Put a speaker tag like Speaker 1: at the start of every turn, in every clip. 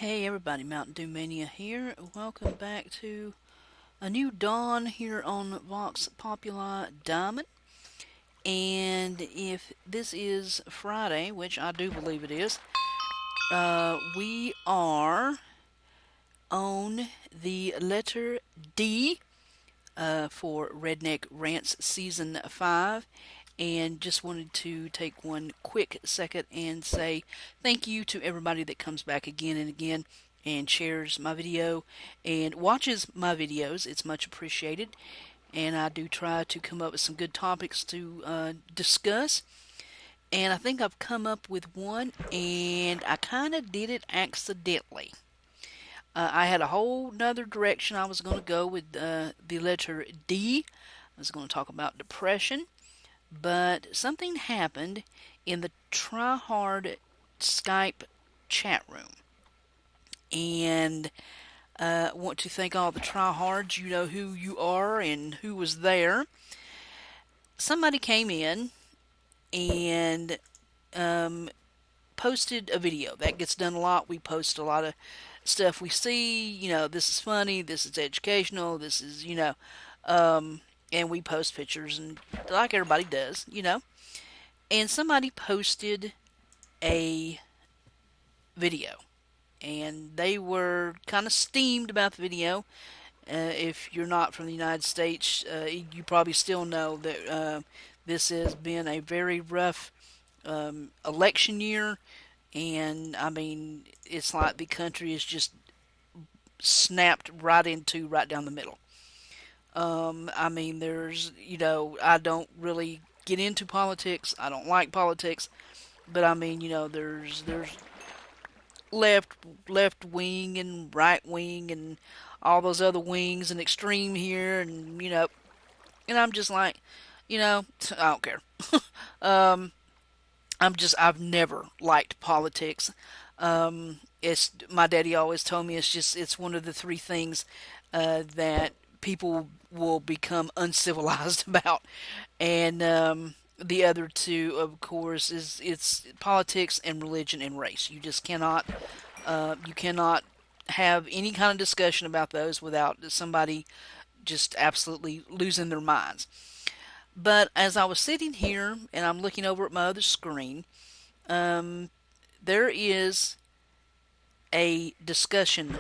Speaker 1: Hey everybody, MntDewMania here. Welcome back to a new dawn here on Vox Populi Diamond. And if this is Friday, which I do believe it is, we are on the letter D for RedNeck Rants Season 5. And just wanted to take one quick second and say thank you to everybody that comes back again and again and shares my video and watches my videos. It's much appreciated, and I do try to come up with some good topics to discuss. And I think I've come up with one, and I kind of did it accidentally. I had a whole nother direction I was going to go with the letter D. I was going to talk about depression, but something happened in the TryHard Skype chat room. And I want to thank all the TryHards. You know who you are and who was there. Somebody came in and posted a video. That gets done a lot. We post a lot of stuff we see. This is funny, this is educational, this is, and we post pictures and like everybody does. And somebody posted a video, and they were kind of steamed about the video. If you're not from the United States, you probably still know that this has been a very rough election year, and I mean, it's like the country is just snapped right down the middle. I mean, I don't really get into politics. I don't like politics, but I mean, there's left wing and right wing and all those other wings and extreme here, and I'm just like, I don't care. um, I've never liked politics. It's my daddy always told me it's one of the three things that people will become uncivilized about, and the other two, of course, is it's politics and religion and race. You cannot have any kind of discussion about those without somebody just absolutely losing their minds. But as I was sitting here and I'm looking over at my other screen, there is a discussion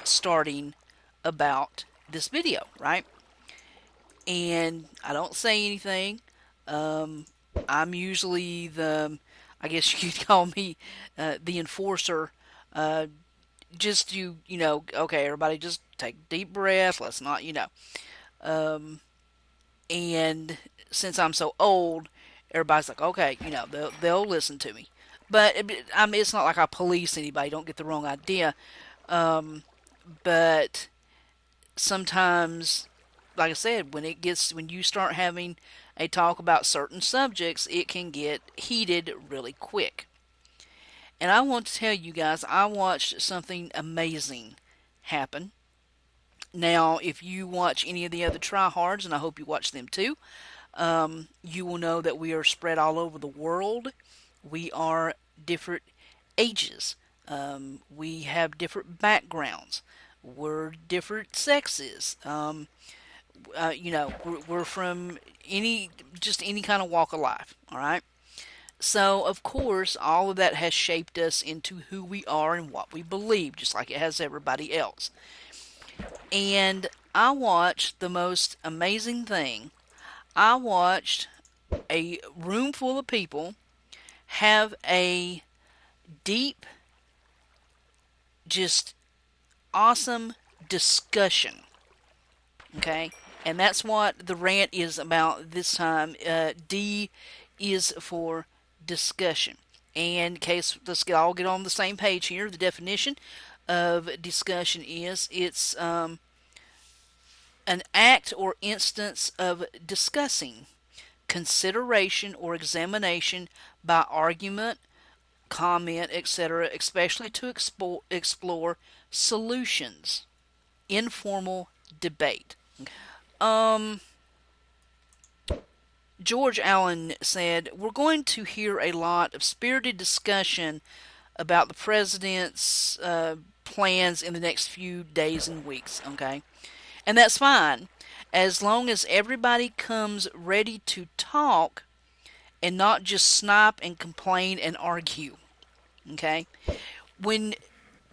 Speaker 1: starting about this video, right? And I don't say anything. I'm usually I guess you could call me the enforcer. Just okay, everybody just take a deep breath. Let's not. Um, and since I'm so old, everybody's like, okay, they'll listen to me. But I mean, it's not like I police anybody. Don't get the wrong idea. Um, but sometimes, like I said, when you start having a talk about certain subjects, it can get heated really quick. And I want to tell you guys, I watched something amazing happen. Now, if you watch any of the other TryHards, and I hope you watch them too, you will know that we are spread all over the world. We are different ages. We have different backgrounds. We're different sexes. We're from any kind of walk of life. All right. So, of course, all of that has shaped us into who we are and what we believe, just like it has everybody else. And I watched the most amazing thing. I watched a room full of people have a deep, just awesome discussion. Okay? And that's what the rant is about this time. D is for discussion. And in case, let's all get on the same page here. The definition of discussion is it's an act or instance of discussing, consideration, or examination by argument, comment, etc., especially to explore solutions. Informal debate. Um, George Allen said, we're going to hear a lot of spirited discussion about the president's plans in the next few days and weeks, okay? And that's fine as long as everybody comes ready to talk and not just snipe and complain and argue, okay? When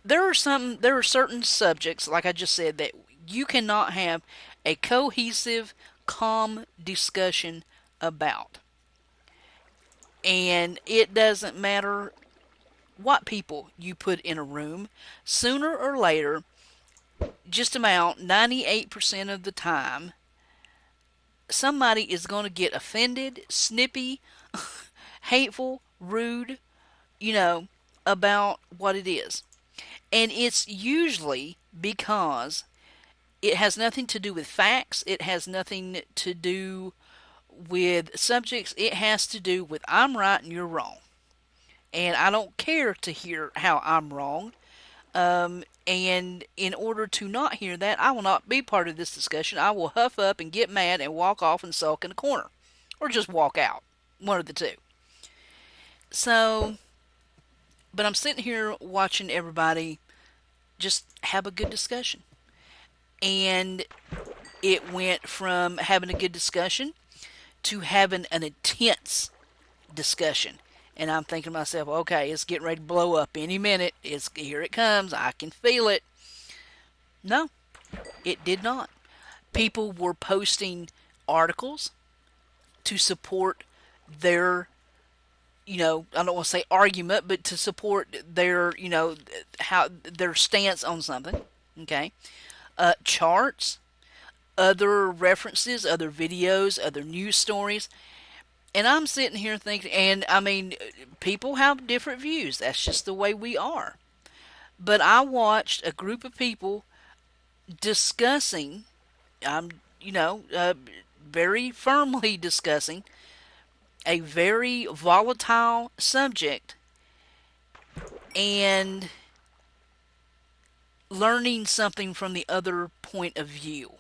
Speaker 1: there are certain subjects, like I just said, that you cannot have a cohesive, calm discussion about. And it doesn't matter what people you put in a room, sooner or later, just about 98% of the time, somebody is going to get offended, snippy, hateful, rude, you know, about what it is. And it's usually because it has nothing to do with facts, it has nothing to do with subjects, it has to do with I'm right and you're wrong. And I don't care to hear how I'm wrong. And in order to not hear that, I will not be part of this discussion. I will huff up and get mad and walk off and sulk in a corner. Or just walk out. One of the two. So, but I'm sitting here watching everybody just have a good discussion. And it went from having a good discussion to having an intense discussion. And I'm thinking to myself, okay, it's getting ready to blow up any minute. Here it comes. I can feel it. No, it did not. People were posting articles to support their, I don't want to say argument, but to support their, how their stance on something. Okay. Charts, other references, other videos, other news stories. And I'm sitting here thinking, and I mean, people have different views. That's just the way we are. But I watched a group of people discussing, very firmly discussing a very volatile subject and learning something from the other point of view.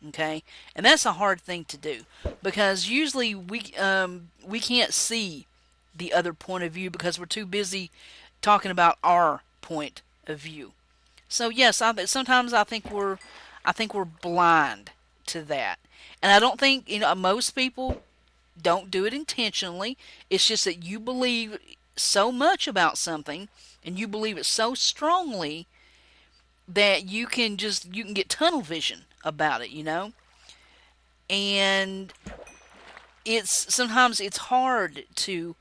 Speaker 1: Okay, and that's a hard thing to do because usually we can't see the other point of view because we're too busy talking about our point of view. So yes, sometimes I think we're blind to that, and I don't think most people don't do it intentionally. It's just that you believe so much about something and you believe it so strongly that you can get tunnel vision about it. And sometimes it's hard to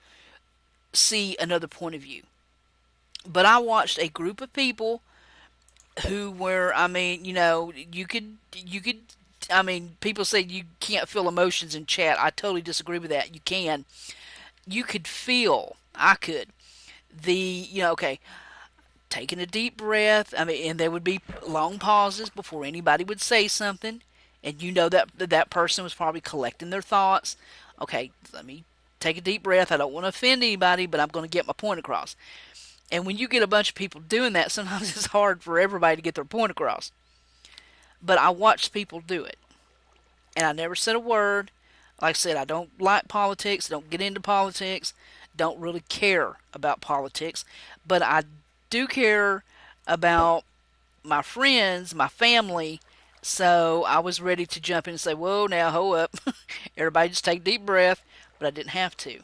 Speaker 1: see another point of view. But I watched a group of people who were, I mean, I mean, people say you can't feel emotions in chat. I totally disagree with that. You can. You could feel, I could, okay, taking a deep breath. I mean, and there would be long pauses before anybody would say something. And that person was probably collecting their thoughts. Okay, let me take a deep breath. I don't want to offend anybody, but I'm going to get my point across. And when you get a bunch of people doing that, sometimes it's hard for everybody to get their point across. But I watched people do it. And I never said a word. Like I said, I don't like politics, don't get into politics, don't really care about politics. But I do care about my friends, my family. So I was ready to jump in and say, whoa, now, hold up. Everybody just take a deep breath. But I didn't have to.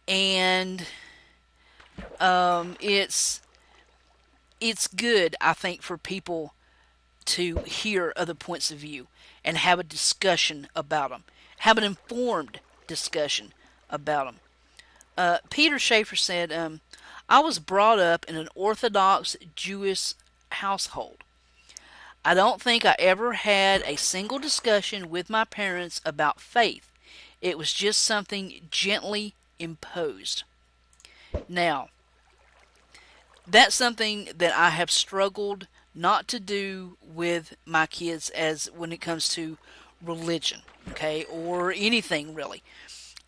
Speaker 1: And it's good, I think, for people to hear other points of view and have a discussion about them. Have an informed discussion about them. Peter Schaefer said, I was brought up in an Orthodox Jewish household. I don't think I ever had a single discussion with my parents about faith. It was just something gently imposed. Now, that's something that I have struggled not to do with my kids as when it comes to religion, okay, or anything really.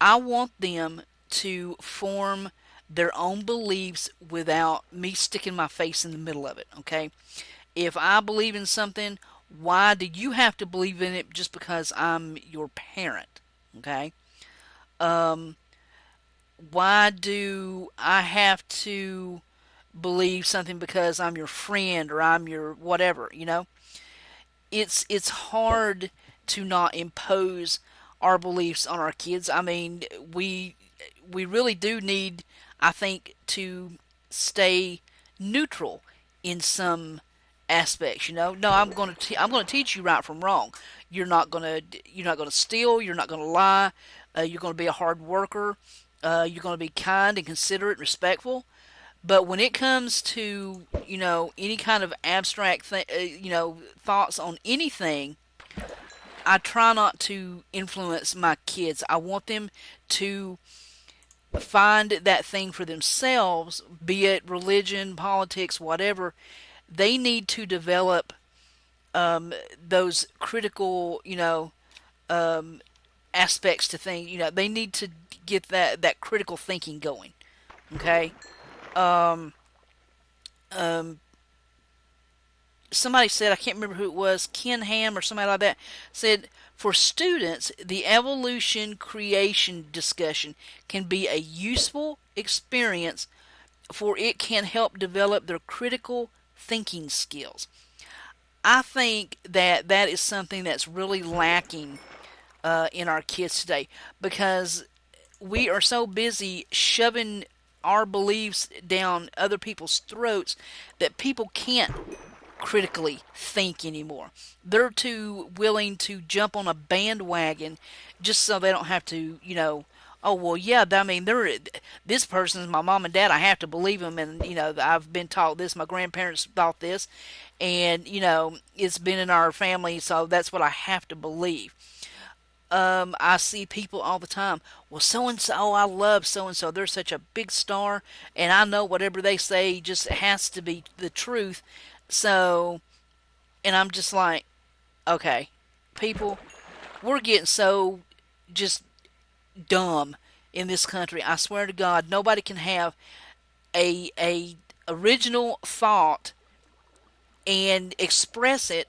Speaker 1: I want them to form their own beliefs without me sticking my face in the middle of it, okay? If I believe in something, why do you have to believe in it just because I'm your parent, okay? Why do I have to believe something because I'm your friend or I'm your whatever, you know? It's hard to not impose our beliefs on our kids. I mean, we really do need, I think, to stay neutral in some aspects. You know, no, I'm going to teach you right from wrong. You're not going to steal. You're not going to lie. You're going to be a hard worker. You're going to be kind and considerate, respectful. But when it comes to, any kind of abstract thoughts on anything, I try not to influence my kids. I want them to find that thing for themselves, be it religion, politics, whatever. They need to develop those critical, aspects to things. They need to get that critical thinking going. Okay. Um, um, Somebody said, I can't remember who it was, Ken Ham or somebody like that, said, for students, the evolution creation discussion can be a useful experience, for it can help develop their critical thinking skills. I think that that is something that's really lacking in our kids today, because we are so busy shoving our beliefs down other people's throats that people can't critically think anymore. They're too willing to jump on a bandwagon just so they don't have to, oh well, yeah. I mean, this person's my mom and dad. I have to believe them, and I've been taught this. My grandparents thought this, and it's been in our family, so that's what I have to believe. I see people all the time. Well, so and so, I love so and so. They're such a big star, and I know whatever they say just has to be the truth. So, and I'm just like, okay, people, we're getting so just dumb in this country. I swear to God, nobody can have a original thought and express it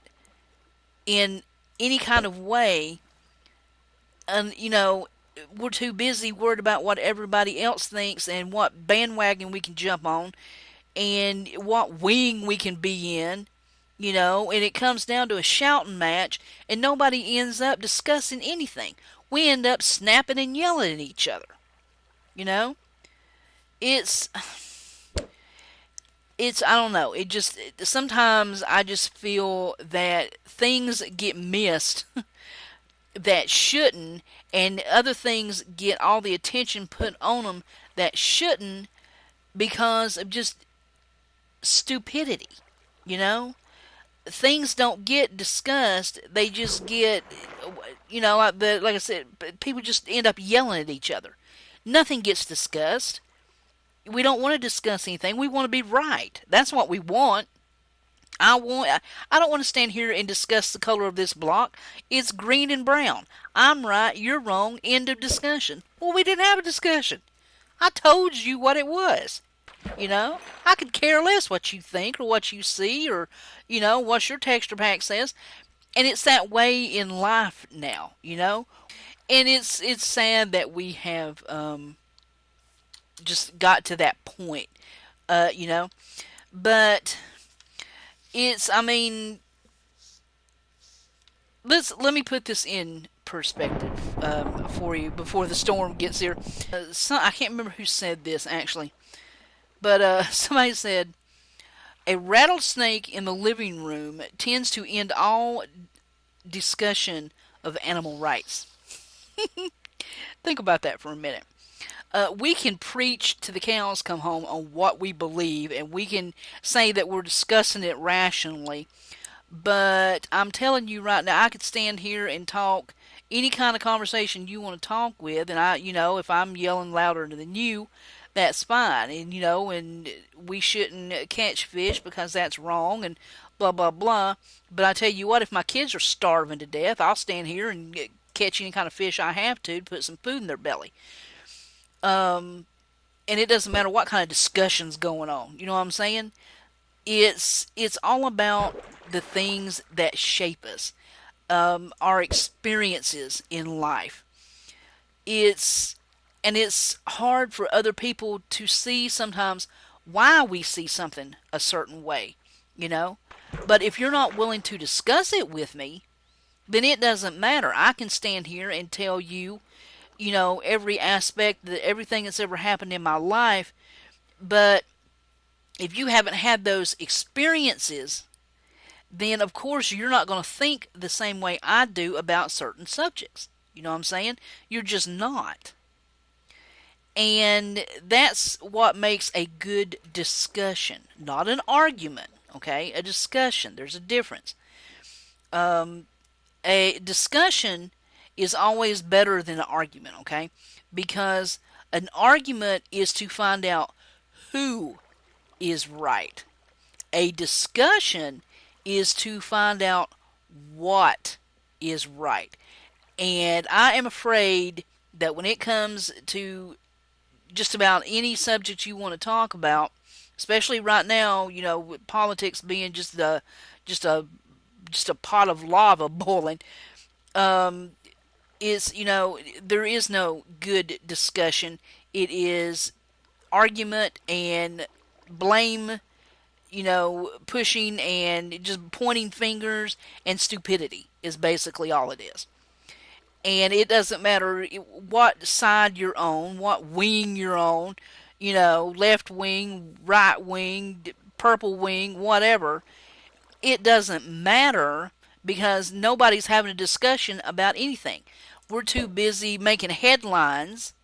Speaker 1: in any kind of way. And we're too busy worried about what everybody else thinks and what bandwagon we can jump on and what wing we can be in, and it comes down to a shouting match, and nobody ends up discussing anything. We end up snapping and yelling at each other. You know, it's I don't know. It just sometimes I just feel that things get missed that shouldn't, and other things get all the attention put on them that shouldn't because of just stupidity. You know, things don't get discussed; they just get, like I said, people just end up yelling at each other. Nothing gets discussed. We don't want to discuss anything. We want to be right. That's what we want. I don't want to stand here and discuss the color of this block. It's green and brown. I'm right, you're wrong, end of discussion. Well, we didn't have a discussion. I told you what it was. I could care less what you think or what you see or, what your texture pack says. And it's that way in life now. And it's sad that we have just got to that point, you know. But I mean, let me put this in perspective for you before the storm gets here. I can't remember who said this actually, but somebody said a rattlesnake in the living room tends to end all discussion of animal rights. Think about that for a minute. We can preach to the cows come home on what we believe, and we can say that we're discussing it rationally. But I'm telling you right now, I could stand here and talk any kind of conversation you want to talk with, and if I'm yelling louder than you, that's fine. And we shouldn't catch fish because that's wrong, and blah blah blah. But I tell you what, if my kids are starving to death, I'll stand here and catch any kind of fish I have to put some food in their belly. And it doesn't matter what kind of discussion's going on. You know what I'm saying? It's all about the things that shape us, our experiences in life. It's And it's hard for other people to see sometimes why we see something a certain way, you know? But if you're not willing to discuss it with me, then it doesn't matter. I can stand here and tell you, every aspect, that everything that's ever happened in my life, but if you haven't had those experiences, then of course you're not going to think the same way I do about certain subjects. You know what I'm saying? You're just not. And that's what makes a good discussion, not an argument, okay? A discussion. There's a difference. A discussion is always better than an argument, okay? Because an argument is to find out who is right. A discussion is to find out what is right. And I am afraid that when it comes to just about any subject you want to talk about, especially right now, with politics being just a just a pot of lava boiling, um, is there is no good discussion. It is argument and blame, pushing and just pointing fingers, and stupidity is basically all it is. And it doesn't matter what side you're on, what wing you're on, left wing, right wing, purple wing, whatever. It doesn't matter because nobody's having a discussion about anything. We're too busy making headlines,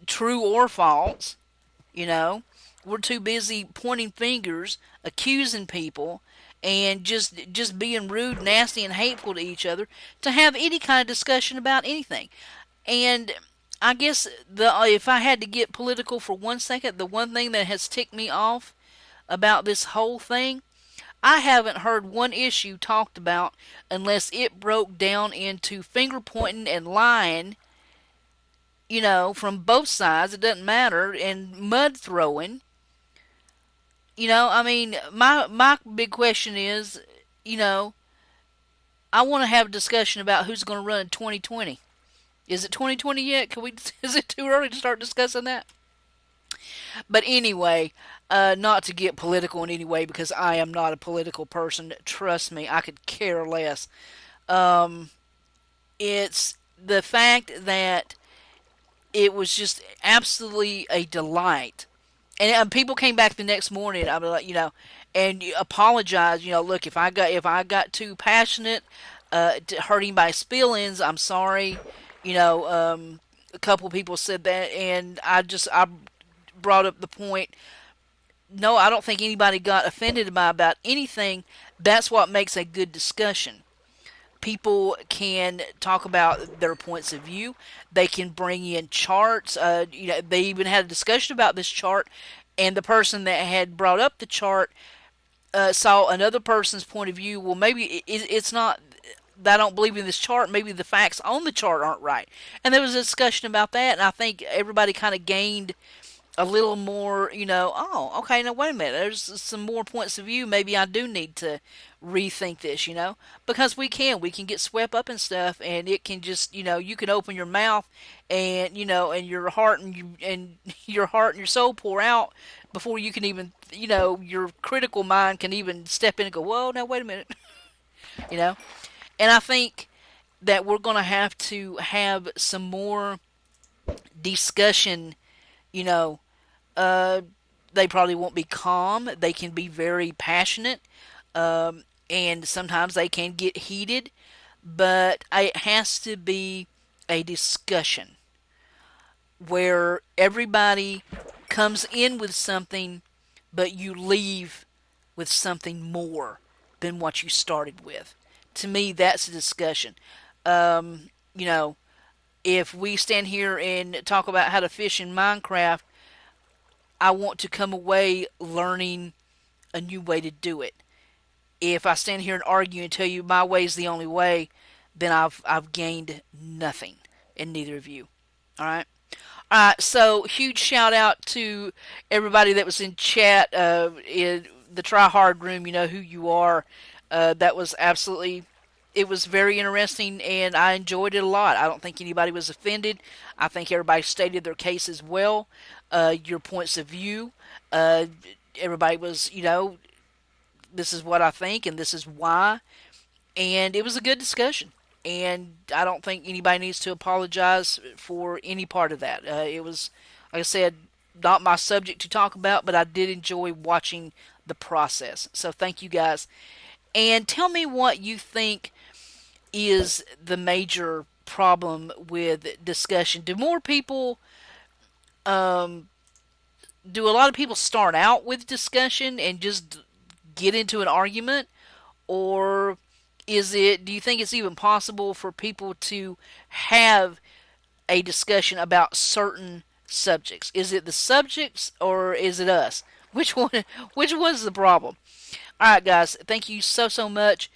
Speaker 1: true or false, you know. We're too busy pointing fingers, accusing people, and just being rude, nasty, and hateful to each other to have any kind of discussion about anything. And I guess if I had to get political for 1 second, the one thing that has ticked me off about this whole thing, I haven't heard one issue talked about unless it broke down into finger pointing and lying, from both sides. It doesn't matter, and mud throwing. I mean, my big question is, I want to have a discussion about who's going to run in 2020. Is it 2020 yet? Can we? Is it too early to start discussing that? But anyway, not to get political in any way because I am not a political person. Trust me, I could care less. Um, it's the fact that it was just absolutely a delight. And people came back the next morning. I was like, and apologize. Look, if I got too passionate, hurting my feelings, I'm sorry. A couple of people said that, and I brought up the point. No, I don't think anybody got offended about anything. That's what makes a good discussion. People can talk about their points of view. They can bring in charts. They even had a discussion about this chart, and the person that had brought up the chart saw another person's point of view. Well, maybe it's not that I don't believe in this chart. Maybe the facts on the chart aren't right. And there was a discussion about that, and I think everybody kind of gained a little more, oh, okay, now wait a minute, there's some more points of view. Maybe I do need to rethink this, because we can get swept up in stuff, and it can just, you can open your mouth, and and your heart and your heart and your soul pour out before you can even, your critical mind can even step in and go, whoa, now wait a minute, you know. And I think that we're going to have some more discussion, you know, they probably won't be calm. They can be very passionate, and sometimes they can get heated. But it has to be a discussion where everybody comes in with something, but you leave with something more than what you started with. To me, that's a discussion. You know, if we stand here and talk about how to fish in Minecraft, I want to come away learning a new way to do it. If I stand here and argue and tell you my way is the only way, then I've gained nothing, and neither of you. All right. All right. So huge shout out to everybody that was in chat, in the TryHard room. You know who you are. That was absolutely it was very interesting, and I enjoyed it a lot. I don't think anybody was offended. I think everybody stated their case as well, your points of view. Uh, Everybody was, this is what I think, and this is why. And it was a good discussion. And I don't think anybody needs to apologize for any part of that. It was, like I said, not my subject to talk about, but I did enjoy watching the process. So thank you guys. And tell me what you think is the major problem with discussion. Um, do a lot of people start out with discussion and just get into an argument, or do you think it's even possible for people to have a discussion about certain subjects? Is it the subjects or is it us? Which one? Which one's the problem? All right, guys. Thank you so much.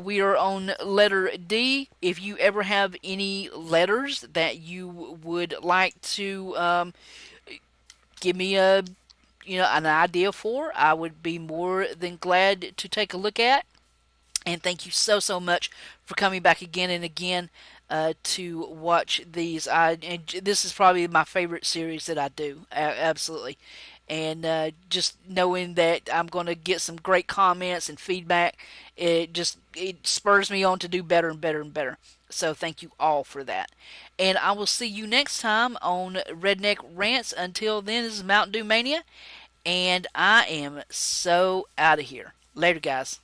Speaker 1: We are on letter D. If you ever have any letters that you would like to give me an idea for, I would be more than glad to take a look at. And thank you so much for coming back again and again to watch these. And this is probably my favorite series that I do. Absolutely. And just knowing that I'm going to get some great comments and feedback, it spurs me on to do better and better and better. So thank you all for that. And I will see you next time on Redneck Rants. Until then, this is MntDewMania, and I am so out of here. Later, guys.